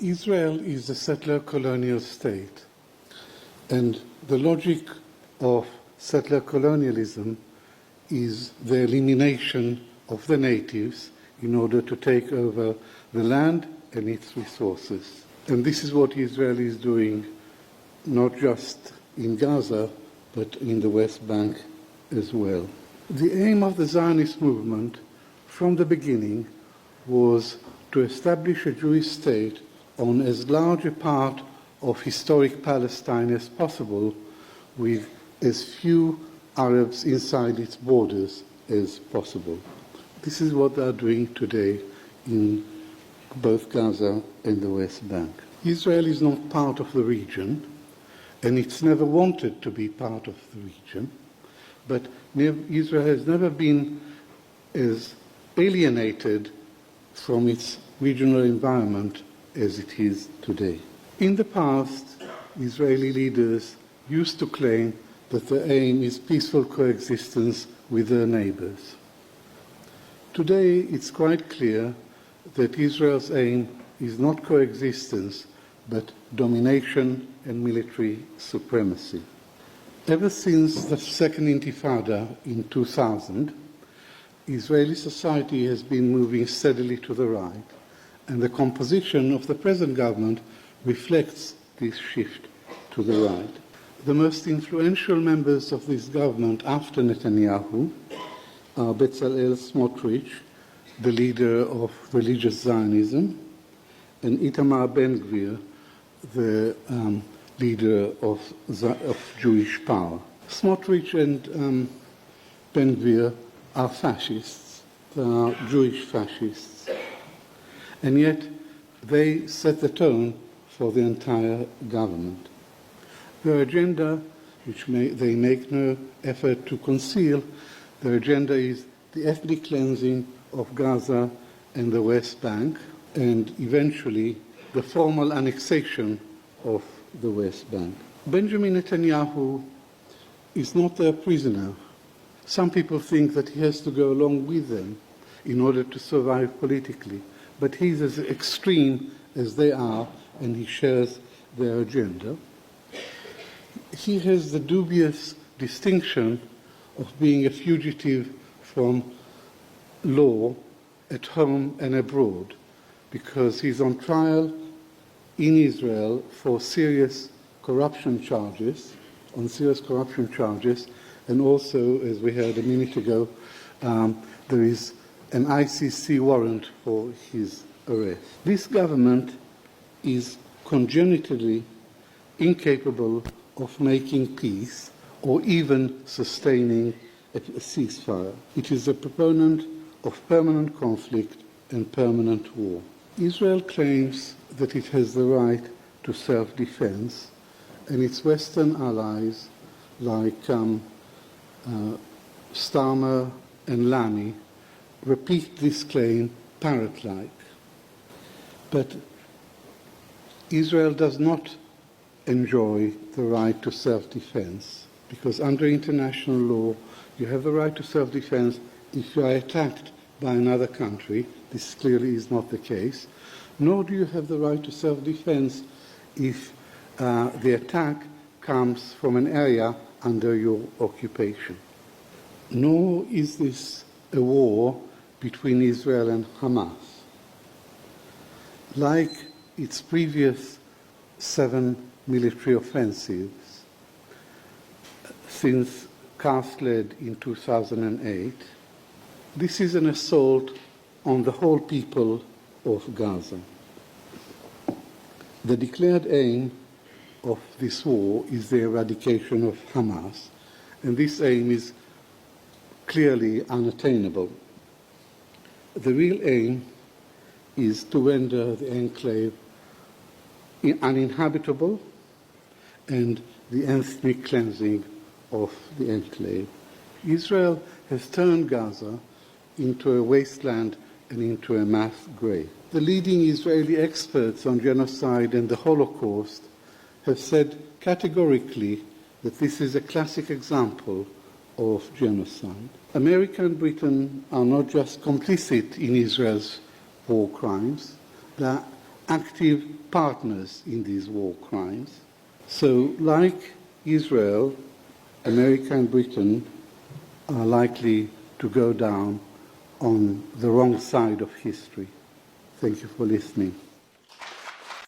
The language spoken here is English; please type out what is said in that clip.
Israel is a settler colonial state, and the logic of settler colonialism is the elimination of the natives in order to take over the land and its resources. And this is what Israel is doing, not just in Gaza, but in the West Bank as well. The aim of the Zionist movement from the beginning was to establish a Jewish state on as large a part of historic Palestine as possible, with as few Arabs inside its borders as possible. This is what they are doing today in both Gaza and the West Bank. Israel is not part of the region, and it's never wanted to be part of the region, but Israel has never been as alienated from its regional environment as it is today. In the past, Israeli leaders used to claim that the aim is peaceful coexistence with their neighbors. Today, it's quite clear that Israel's aim is not coexistence, but domination and military supremacy. Ever since the Second Intifada in 2000, Israeli society has been moving steadily to the right, and the composition of the present government reflects this shift to the right. The most influential members of this government after Netanyahu are Bezalel Smotrich, the leader of religious Zionism, and Itamar ben-gvir, the leader of Jewish power. Smotrich and ben-gvir are fascists. They are Jewish fascists. And yet they set the tone for the entire government. Their agenda, which they make no effort to conceal, their agenda is the ethnic cleansing of Gaza and the West Bank, and eventually the formal annexation of the West Bank. Benjamin Netanyahu is not their prisoner. Some people think that he has to go along with them in order to survive politically, but he's as extreme as they are, and he shares their agenda. He has the dubious distinction of being a fugitive from law at home and abroad, because he's on trial in Israel for serious corruption charges, and also, as we heard a minute ago, there is an ICC warrant for his arrest. This government is congenitally incapable of making peace or even sustaining a ceasefire. It is a proponent of permanent conflict and permanent war. Israel claims that it has the right to self-defense, and its Western allies, like Starmer and Lamy, repeat this claim parrot-like. But Israel does not enjoy the right to self-defense, because under international law, you have the right to self-defense if you are attacked by another country. This clearly is not the case. Nor do you have the right to self-defense if the attack comes from an area under your occupation. Nor is this a war between Israel and Hamas. Like its previous 7 military offensives since Kars-led in 2008, this is an assault on the whole people of Gaza. The declared aim of this war is the eradication of Hamas, and this aim is clearly unattainable. The real aim is to render the enclave uninhabitable and the ethnic cleansing of the enclave. Israel has turned Gaza into a wasteland and into a mass grave. The leading Israeli experts on genocide and the Holocaust have said categorically that this is a classic example of genocide. America and Britain are not just complicit in Israel's war crimes, they are active partners in these war crimes. So, like Israel, America and Britain are likely to go down on the wrong side of history. Thank you for listening.